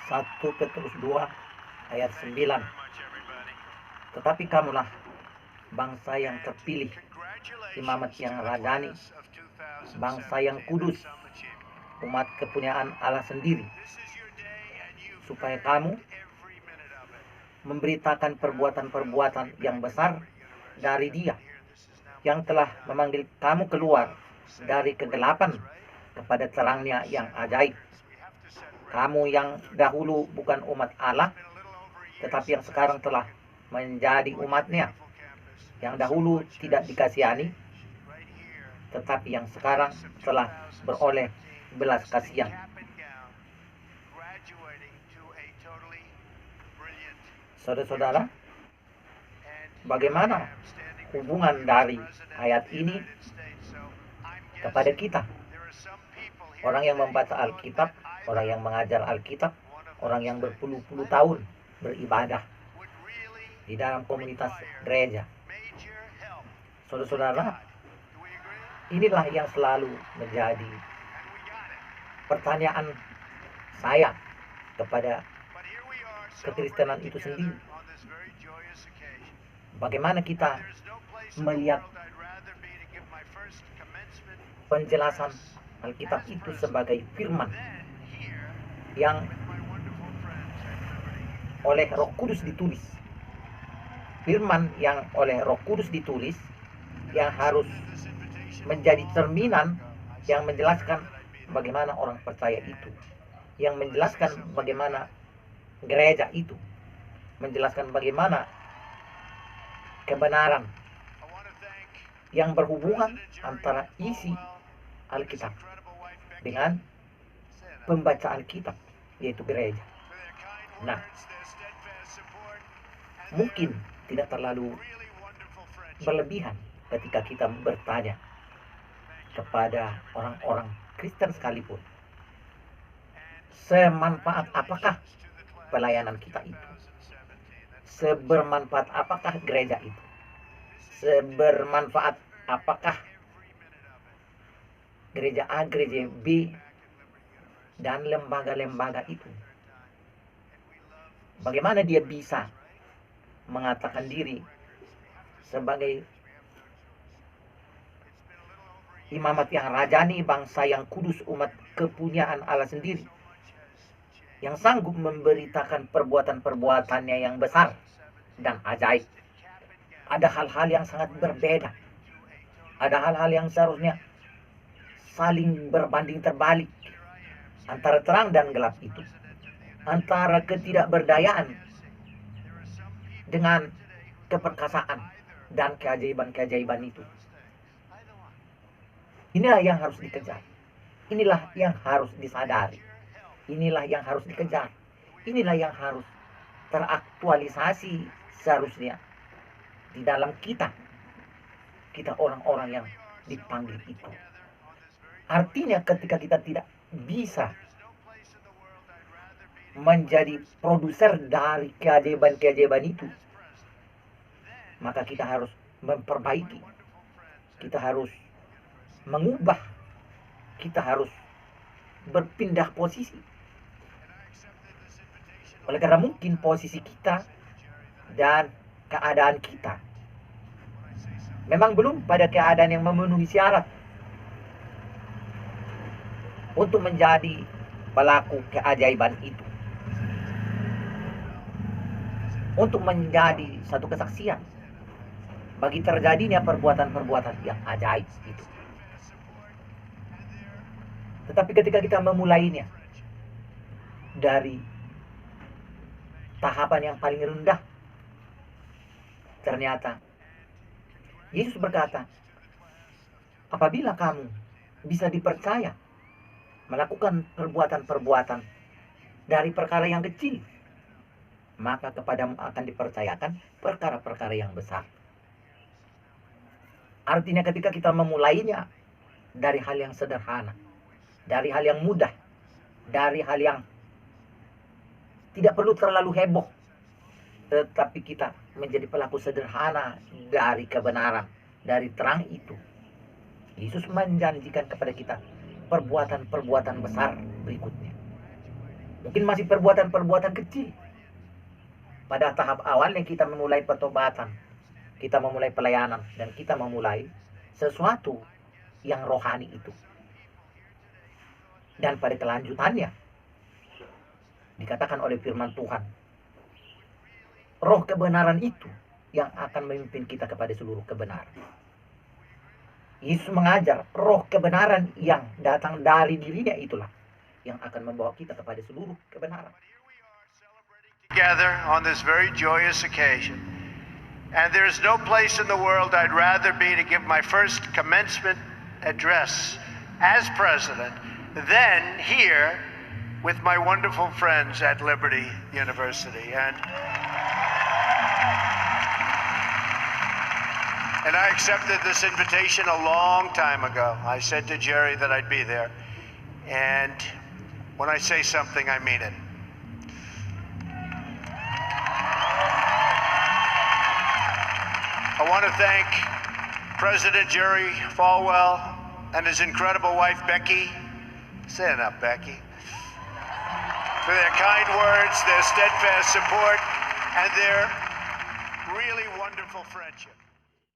1 Petrus 2 ayat 9. Tetapi kamulah bangsa yang terpilih, imamat yang rajani, bangsa yang kudus, umat kepunyaan Allah sendiri, supaya kamu memberitakan perbuatan-perbuatan yang besar dari Dia yang telah memanggil kamu keluar dari kegelapan kepada terangnya yang ajaib. Kamu yang dahulu bukan umat Allah, tetapi yang sekarang telah menjadi umatnya, yang dahulu tidak dikasihani, tetapi yang sekarang telah beroleh belas kasihan. Saudara-saudara, bagaimana hubungan dari ayat ini kepada kita? Orang yang membaca Alkitab, orang yang mengajar Alkitab, orang yang berpuluh-puluh tahun beribadah di dalam komunitas gereja. Saudara-saudara, inilah yang selalu menjadi pertanyaan saya kepada kekristenan itu sendiri. Bagaimana kita melihat penjelasan Alkitab itu sebagai firman yang oleh Roh Kudus ditulis. Firman yang oleh Roh Kudus ditulis, yang harus menjadi cerminan yang menjelaskan bagaimana orang percaya itu, yang menjelaskan bagaimana gereja itu, menjelaskan bagaimana kebenaran yang berhubungan antara isi Alkitab dengan pembaca Alkitab, yaitu gereja. Nah, mungkin tidak terlalu berlebihan ketika kita bertanya kepada orang-orang Kristen sekalipun, semanfaat apakah pelayanan kita itu? Sebermanfaat apakah gereja itu? Sebermanfaat apakah gereja A, gereja B, dan lembaga-lembaga itu? Bagaimana dia bisa mengatakan diri sebagai imamat yang rajani, bangsa yang kudus, umat kepunyaan Allah sendiri, yang sanggup memberitakan perbuatan-perbuatannya yang besar dan ajaib? Ada hal-hal yang sangat berbeda. Ada hal-hal yang seharusnya saling berbanding terbalik antara terang dan gelap itu, antara ketidakberdayaan dengan keperkasaan dan keajaiban-keajaiban itu. Inilah yang harus dikejar. Inilah yang harus disadari. Inilah yang harus dikejar. Inilah yang harus teraktualisasi seharusnya di dalam kita orang-orang yang dipanggil itu. Artinya ketika kita tidak bisa menjadi produser dari keajaiban-keajaiban itu, maka kita harus memperbaiki, kita harus mengubah, kita harus berpindah posisi. Oleh karena mungkin posisi kita dan keadaan kita memang belum pada keadaan yang memenuhi syarat untuk menjadi pelaku keajaiban itu, untuk menjadi satu kesaksian bagi terjadinya perbuatan-perbuatan yang ajaib itu. Tetapi ketika kita memulainya dari tahapan yang paling rendah, ternyata Yesus berkata, apabila kamu bisa dipercaya melakukan perbuatan-perbuatan dari perkara yang kecil, maka kepadamu akan dipercayakan perkara-perkara yang besar. Artinya ketika kita memulainya dari hal yang sederhana, dari hal yang mudah, dari hal yang tidak perlu terlalu heboh, tetapi kita menjadi pelaku sederhana dari kebenaran, dari terang itu, Yesus menjanjikan kepada kita perbuatan-perbuatan besar berikutnya. Mungkin masih perbuatan-perbuatan kecil. Pada tahap awalnya kita memulai pertobatan, kita memulai pelayanan, dan kita memulai sesuatu yang rohani itu. Dan pada kelanjutannya, dikatakan oleh firman Tuhan, roh kebenaran itu yang akan memimpin kita kepada seluruh kebenaran. Yesus mengajar roh kebenaran yang datang dari dirinya itulah yang akan membawa kita kepada seluruh kebenaran. Together on this very joyous occasion. And there's no place in the world I'd rather be to give my first commencement address as president than here with my wonderful friends at Liberty University. And I accepted this invitation a long time ago. I said to Jerry that I'd be there. And when I say something, I mean it. I want to thank President Jerry Falwell and his incredible wife, Becky. Say it up, Becky. For their kind words, their steadfast support, and their really wonderful friendship.